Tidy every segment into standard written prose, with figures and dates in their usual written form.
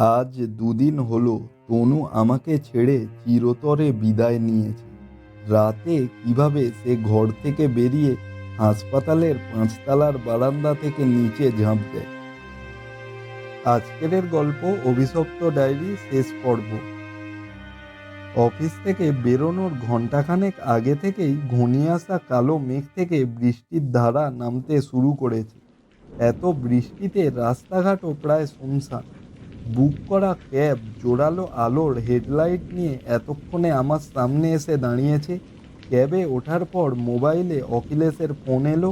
আজ দুদিন হলো তনু আমাকে ছেড়ে চিরতরে বিদায় নিয়েছে। রাতে কিভাবে সে ঘর থেকে বেরিয়ে হাসপাতালের ৫ তলার বারান্দা থেকে নিচে ঝাঁপ দেয়। আজকের গল্প অভিশপ্ত ডায়েরি শেষ পর্ব। অফিস থেকে বেরোনোর ঘণ্টাখানেক আগে থেকেই ঘনিয়ে আসা কালো মেঘ থেকে বৃষ্টির ধারা নামতে শুরু করেছে। এত বৃষ্টিতে রাস্তাঘাটও প্রায় শুনশান। বুক করা ক্যাব জোরালো আলোর হেডলাইট নিয়ে এতক্ষণে আমার সামনে এসে দাঁড়িয়েছে। ক্যাবে ওঠার পর মোবাইলে অখিলেশের ফোন এলো।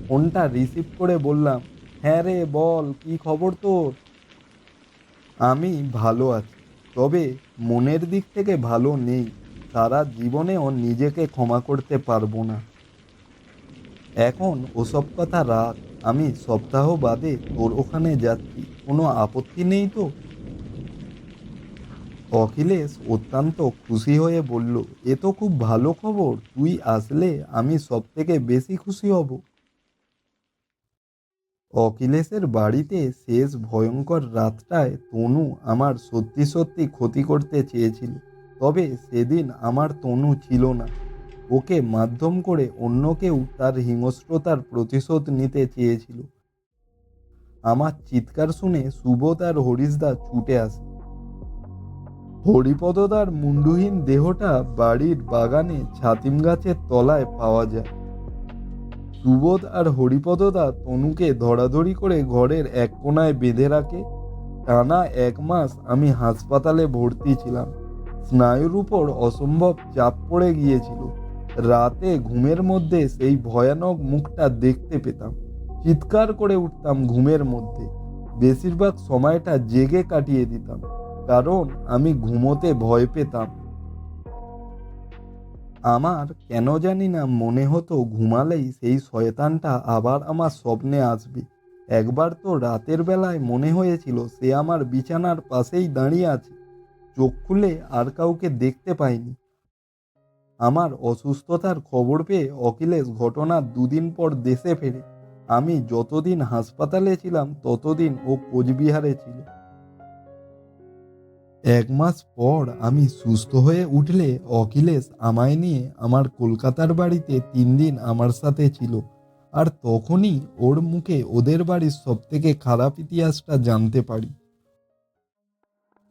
ফোনটা রিসিভ করে বললাম, হ্যাঁ রে বল, কি খবর তোর? আমি ভালো আছি, তবে মনের দিক থেকে ভালো নেই। সারা জীবনেও নিজেকে ক্ষমা করতে পারবো না। এখন ওসব কথা রাখ। আমি সপ্তাহ বাদে তোর ওখানে যাচ্ছি, কোনো আপত্তি নেই তো? অখিলেশ অত্যন্ত খুশি হয়ে বলল, এ তো খুব ভালো খবর, তুই আসলে আমি সব থেকে বেশি খুশি হব। অখিলেশের বাড়িতে শেষ ভয়ঙ্কর রাতটায় তনু আমার সত্যি সত্যি ক্ষতি করতে চেয়েছিল, তবে সেদিন আমার তনু ছিল না। ওকে মাধ্যম করে অন্য কেউ তার হিংস্রতার প্রতিশোধ নিতে চেয়েছিল। আমার চিৎকার শুনে সুবোধ আর হরিশদা ছুটে আসে। হরিপদদার মুন্ডুহীন দেহটা বাড়ির বাগানে ছাতিম গাছের তলায় পাওয়া যায়। সুবোধ আর হরিপদদা তনুকে ধরাধরি করে ঘরের এক কোণায় বেঁধে রাখে। টানা ১ মাস আমি হাসপাতালে ভর্তি ছিলাম। স্নায়ুর উপর অসম্ভব চাপ পড়ে গিয়েছিল। রাতে ঘুমের মধ্যে সেই ভয়ানক মুখটা দেখতে পেতাম। চিৎকার করে উঠতাম ঘুমের মধ্যে। বেশিরভাগ সময়টা জেগে কাটিয়ে দিতাম, কারণ আমি ঘুমোতে ভয় পেতাম। আমার কেন জানি না মনে হতো ঘুমালেই সেই শয়তানটা আবার আমার স্বপ্নে আসবে। একবার তো রাতের বেলায় মনে হয়েছিল সে আমার বিছানার পাশেই দাঁড়িয়ে আছে। চোখ খুলে আর কাউকে দেখতে পাইনি। আমার অসুস্থতার খবর পেয়ে অখিলেশ ঘটনার ২ দিন পর দেশে ফেরে। আমি যতদিন হাসপাতালে ছিলাম ততদিন ও কোচবিহারে ছিল। ১ মাস পর আমি সুস্থ হয়ে উঠলে অখিলেশ আমায় নিয়ে আমার কলকাতার বাড়িতে ৩ দিন আমার সাথে ছিল। আর তখনই ওর মুখে ওদের বাড়ির সবথেকে খারাপ ইতিহাসটা জানতে পারি।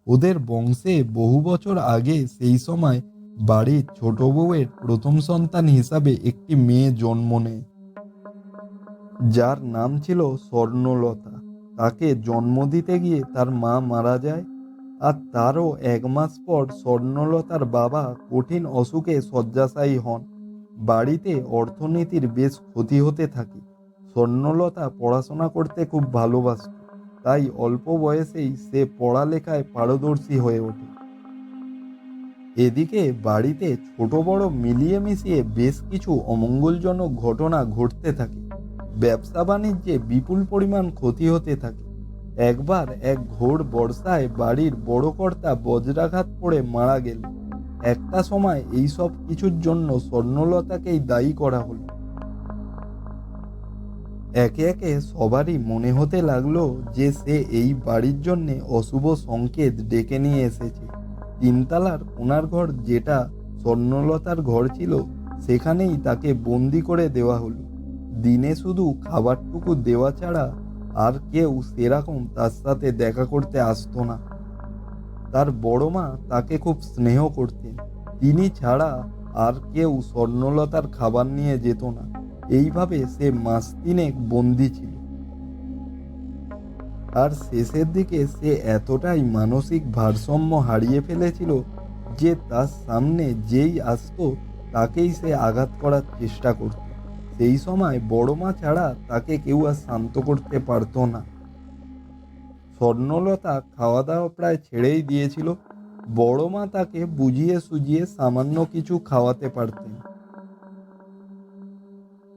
ওদের বংশে বহু বছর আগে সেই সময় বাড়ির ছোট বউয়ের প্রথম সন্তান হিসাবে একটি মেয়ে জন্ম নেয়, যার নাম ছিল স্বর্ণলতা। তাকে জন্ম দিতে গিয়ে তার মা মারা যায়। আর তারও ১ মাস পর স্বর্ণলতার বাবা কঠিন অসুখে শয্যাশায়ী হন। বাড়িতে অর্থনীতির বেশ ক্ষতি হতে থাকে। স্বর্ণলতা পড়াশোনা করতে খুব ভালোবাসত, তাই অল্প বয়সেই সে পড়ালেখায় পারদর্শী হয়ে ওঠে। এদিকে বাড়িতে ছোট বড় মিলিয়ে মিশিয়ে বেশ কিছু অমঙ্গলজনক ঘটনা ঘটতে থাকে। ব্যবসা বাণিজ্যে বিপুল পরিমাণ ক্ষতি হতে থাকে। একবার এক ঘোর বর্ষায় বাড়ির বড় কর্তা বজ্রাঘাত পড়ে মারা গেল। একটা সময় এই সব কিছুর জন্য স্বর্ণলতাকেই দায়ী করা হলো। একে একে সবারই মনে হতে লাগলো যে সে এই বাড়ির জন্য অশুভ সংকেত ডেকে নিয়ে এসেছে। ৩ তলার কোণার ঘর, যেটা স্বর্ণলতার ঘর ছিল, সেখানেই তাকে বন্দি করে দেওয়া হলো। দিনে শুধু খাবারটুকু দেওয়া ছাড়া আর কেউ সেরকম তার সাথে দেখা করতে আসতো না। তার বড় মা তাকে খুব স্নেহ করতেন। তিনি ছাড়া আর কেউ স্বর্ণলতার খাবার নিয়ে যেত না। এইভাবে সে মাস ৩ বন্দি ছিল। আর শেষের দিকে সে এতটাই মানসিক ভারসাম্য হারিয়ে ফেলেছিল যে তার সামনে যেই আসতো তাকেই সে আঘাত করার চেষ্টা করত। সেই সময় বড় মা ছাড়া তাকে কেউ আর শান্ত করতে পারতো না। স্বর্ণলতা খাওয়া দাওয়া প্রায় ছেড়েই দিয়েছিল। বড় মা তাকে বুঝিয়ে সুঝিয়ে সামান্য কিছু খাওয়াতে পারতেন।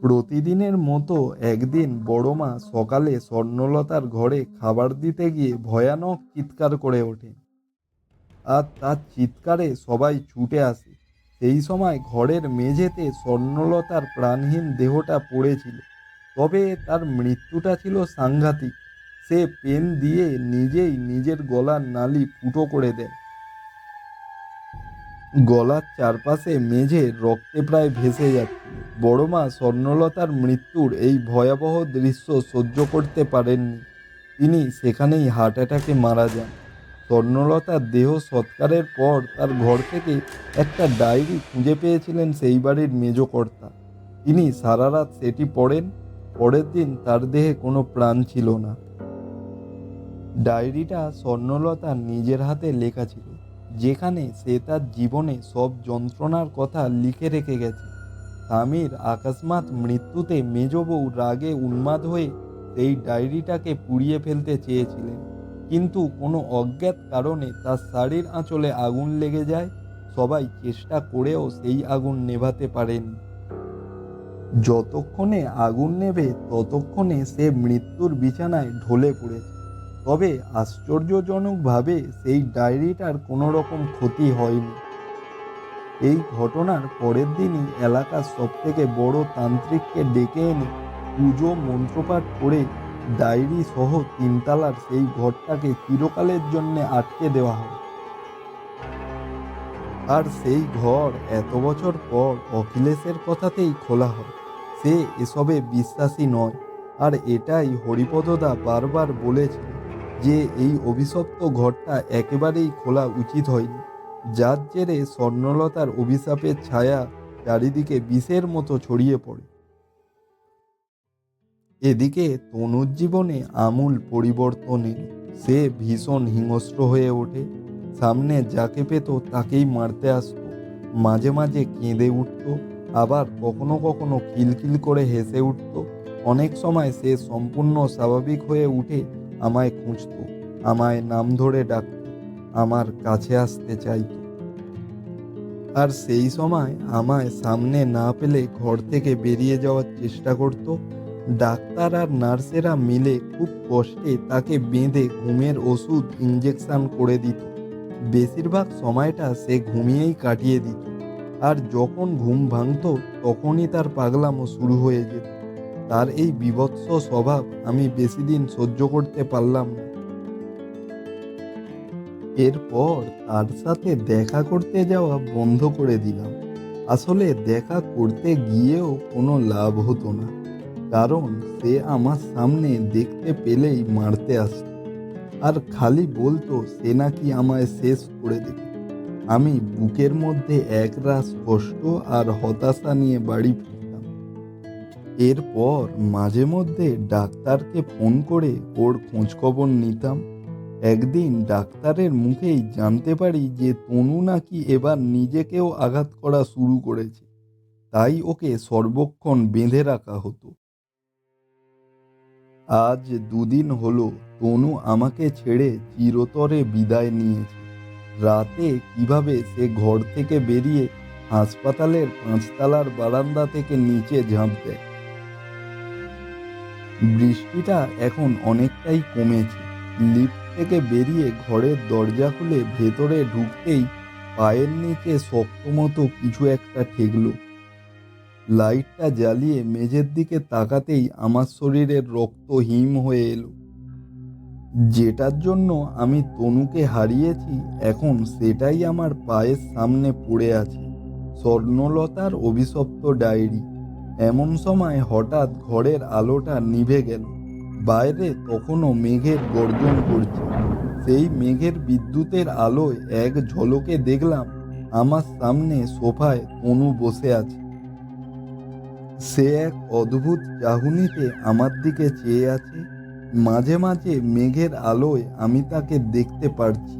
প্রতিদিনের মতো একদিন বড় মা সকালে স্বর্ণলতার ঘরে খাবার দিতে গিয়ে ভয়ানক চিৎকার করে ওঠে। আর তার চিৎকারে সবাই ছুটে আসে। সেই সময় ঘরের মেঝেতে স্বর্ণলতার প্রাণহীন দেহটা পড়েছিল। তবে তার মৃত্যুটা ছিল সাংঘাতিক। সে পেন দিয়ে নিজেই নিজের গলার নালি ফুটো করে দেয়। গলার চারপাশে মেঝে রক্তে প্রায় ভেসে যাচ্ছিল। বড় মা স্বর্ণলতার মৃত্যুর এই ভয়াবহ দৃশ্য সহ্য করতে পারেননি। তিনি সেখানেই হার্ট অ্যাটাকে মারা যান। স্বর্ণলতার দেহ সৎকারের পর তার ঘর থেকে একটা ডায়েরি খুঁজে পেয়েছিলেন সেই বাড়ির মেজ কর্তা। তিনি সারা রাত সেটি পড়েন। পরের দিন তার দেহে কোনো প্রাণ ছিল না। ডায়েরিটা স্বর্ণলতা নিজের হাতে লেখা ছিল, যেখানে সে তার জীবনে সব যন্ত্রণার কথা লিখে রেখে গেছে। স্বামীর আকস্মাৎ মৃত্যুতে মেজ বউ রাগে উন্মাদ হয়ে সেই ডায়েরিটাকে পুড়িয়ে ফেলতে চেয়েছিলেন, কিন্তু কোনো অজ্ঞাত কারণে তার শাড়ির আঁচলে আগুন লেগে যায়। সবাই চেষ্টা করেও সেই আগুন নেভাতে পারেনি। যতক্ষণে আগুন নেভে ততক্ষণে সে মৃত্যুর বিছানায় ঢলে পড়েছে। তবে আশ্চর্যজনকভাবে সেই ডায়েরিটার কোনো রকম ক্ষতি হয়নি। এই ঘটনার পরের দিনই এলাকার সবথেকে বড় তান্ত্রিককে ডেকে এনে পুজো মন্ত্রপাঠ করে ডায়েরি সহ 3 তলার সেই ঘরটাকে চিরকালের জন্য আটকে দেওয়া হয়। আর সেই ঘর এত বছর পর অখিলেশের কথাতেই খোলা হয়। সে এসবে বিশ্বাসী নয়, আর এটাই হরিপদদা বারবার বলেছিল যে এই অভিশপ্ত ঘরটা একেবারেই খোলা উচিত হয়নি, যার জেরে স্বর্ণলতার অভিশাপের ছায়া চারিদিকে বিষের মতো ছড়িয়ে পড়ে। এদিকে তনুর জীবনে আমূল পরিবর্তন এলো। সে ভীষণ হিংস্র হয়ে ওঠে। সামনে যাকে পেত তাকেই মারতে আসতো। মাঝে মাঝে কেঁদে উঠত, আবার কখনো কখনো খিলখিল করে হেসে উঠত। অনেক সময় সে সম্পূর্ণ স্বাভাবিক হয়ে উঠে আমায় খুঁজত, আমায় নাম ধরে ডাকত, আমার কাছে আসতে চাইত। আর সেই সময় আমায় সামনে না পেলে ঘর থেকে বেরিয়ে যাওয়ার চেষ্টা করত। ডাক্তার আর নার্সেরা মিলে খুব কষ্টে তাকে বেঁধে ঘুমের ওষুধ ইঞ্জেকশন করে দিত। বেশিরভাগ সময়টা সে ঘুমিয়েই কাটিয়ে দিত, আর যখন ঘুম ভাঙত তখনই তার পাগলামো শুরু হয়ে যেত। তার এই বীভৎস স্বভাব আমি বেশি দিন সহ্য করতে পারলাম না। এরপর তার সাথে দেখা করতে যাওয়া বন্ধ করে দিলাম। আসলে দেখা করতে গিয়েও কোনো লাভ হতো না, কারণ সে আমার সামনে দেখতে পেলেই মারতে আসত, আর খালি বলতো সে নাকি আমায় শেষ করে দেবে। আমি বুকের মধ্যে একরাশ কষ্ট আর হতাশা নিয়ে বাড়ি ফিরতাম। এরপর মাঝে মধ্যে ডাক্তারকে ফোন করে ওর খোঁজখবর নিতাম। একদিন ডাক্তারের মুখেই জানতে পারি যে তনু নাকি এবার নিজেকেও আঘাত করা শুরু করেছে, তাই ওকে সর্বক্ষণ বেঁধে রাখা হতো। আজ 2 দিন হলো তনু আমাকে ছেড়ে চিরতরে বিদায় নিয়েছে। রাতে কিভাবে সে ঘর থেকে বেরিয়ে হাসপাতালের 5 তলার বারান্দা থেকে নিচে ঝাঁপ দেয়। বৃষ্টিটা এখন অনেকটাই কমেছে। লিফট থেকে বেরিয়ে ঘরের দরজা খুলে ভেতরে ঢুকতেই পায়ের নিচে শক্ত মতো কিছু একটা ঠেকলো। লাইটটা জ্বালিয়ে মেঝের দিকে তাকাতেই আমার শরীরের রক্ত হিম হয়ে এলো। যেটার জন্য আমি তনুকে হারিয়েছি, এখন সেটাই আমার পায়ের সামনে পড়ে আছে, স্বর্ণলতার অভিশপ্ত ডায়েরি। এমন সময় হঠাৎ ঘরের আলোটা নিভে গেল। বাইরে তখনও মেঘের গর্জন করছে। সেই মেঘের বিদ্যুতের আলোয় এক ঝলকে দেখলাম আমার সামনে সোফায় তনু বসে আছে। সে এক অদ্ভুত চাহনিতে আমার দিকে চেয়ে আছে। মাঝে মাঝে মেঘের আলোয় আমি তাকে দেখতে পারছি।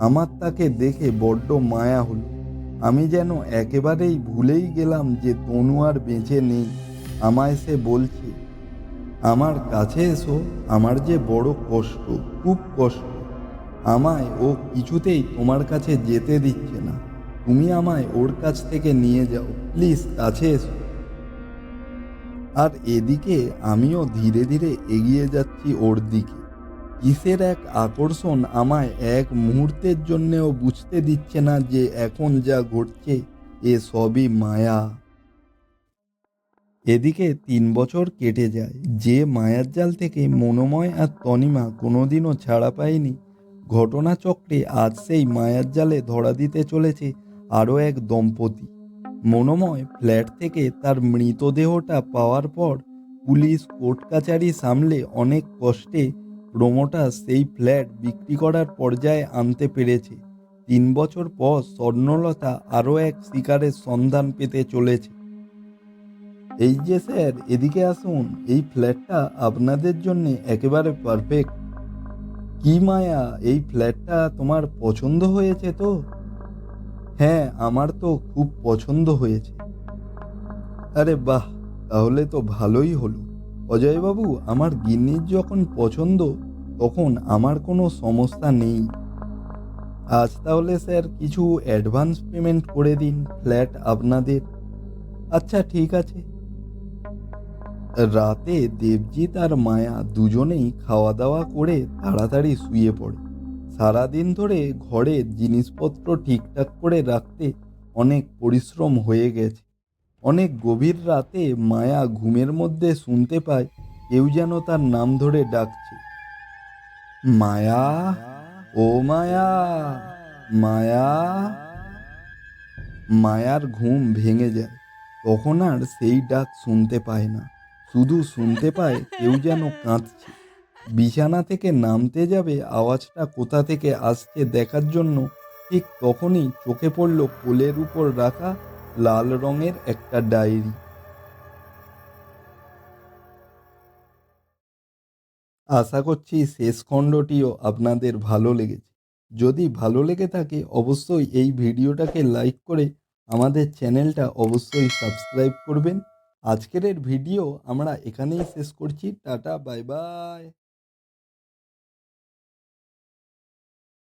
আমার তাকে দেখে বড্ড মায়া হলো। আমি যেন একেবারেই ভুলেই গেলাম যে তনু আর বেঁচে নেই। আমায় সে বলছে, আমার কাছে এসো, আমার যে বড় কষ্ট, খুব কষ্ট। আমায় ও কিছুতেই তোমার কাছে যেতে দিচ্ছে না। তুমি আমায় ওর কাছ থেকে নিয়ে যাও, প্লিজ কাছে এসো। আর এদিকে আমিও ধীরে ধীরে এগিয়ে যাচ্ছি ওর দিকে। কিসের এক আকর্ষণ আমায় এক মুহূর্তের জন্যেও বুঝতে দিচ্ছে না যে এখন যা ঘটছে এ সবই মায়া। এদিকে 3 বছর কেটে যায়। যে মায়ার জাল থেকে মনোময় আর তনিমা কোনোদিনও ছাড়া পায়নি, ঘটনাচক্রে আজ সেই মায়ার জালে ধরা দিতে চলেছে আরও এক দম্পতি। মনোময় ফ্ল্যাট থেকে তার মৃতদেহটা পাওয়ার পর পুলিশ কোর্ট কাচারি সামলে অনেক কষ্টে প্রমোটার সেই ফ্ল্যাট বিক্রি করার পর্যায়ে আনতে পেরেছে। 3 বছর পর স্বর্ণলতা আরও এক শিকারের সন্ধান পেতে চলেছে। এই যে স্যার, এদিকে আসুন, এই ফ্ল্যাটটা আপনাদের জন্য একেবারে পারফেক্ট। কি মায়া, এই ফ্ল্যাটটা তোমার পছন্দ হয়েছে তো? হ্যাঁ, আমার তো খুব পছন্দ হয়েছে। আরে বাহ, তাহলে তো ভালোই হলো। অজয়বাবু, আমার গিন্নির যখন পছন্দ তখন আমার কোনো সমস্যা নেই। আজ তাহলে স্যার কিছু অ্যাডভান্স পেমেন্ট করে দিন, ফ্ল্যাট আপনাদের। আচ্ছা ঠিক আছে। রাতে দেবজিৎ আর মায়া দুজনেই খাওয়া দাওয়া করে তাড়াতাড়ি শুয়ে পড়ে। সারাদিন ধরে ঘরের জিনিসপত্র ঠিকঠাক করে রাখতে অনেক পরিশ্রম হয়ে গেছে। অনেক গভীর রাতে মায়া ঘুমের মধ্যে শুনতে পায় কেউ যেন তার নাম ধরে ডাকছে। মায়া, ও মায়া, মায়া। মায়ার ঘুম ভেঙে যায়। তখন আর সেই ডাক শুনতে পায় না, শুধু শুনতে পায় কেউ যেন কাঁদছে। বিছানা থেকে নামতে যাবে আওয়াজটা কোথা থেকে আসছে দেখার জন্য, ঠিক তখনই চোখে পড়ল কোলের উপর রাখা লাল রঙের একটা ডায়েরি। আশা করছি শেষ খণ্ডটিও আপনাদের ভালো লেগেছে। যদি ভালো লেগে থাকে অবশ্যই এই ভিডিওটাকে লাইক করে আমাদের চ্যানেলটা অবশ্যই সাবস্ক্রাইব করবেন। আজকের ভিডিও আমরা এখানেই শেষ করছি। Tata, bye bye.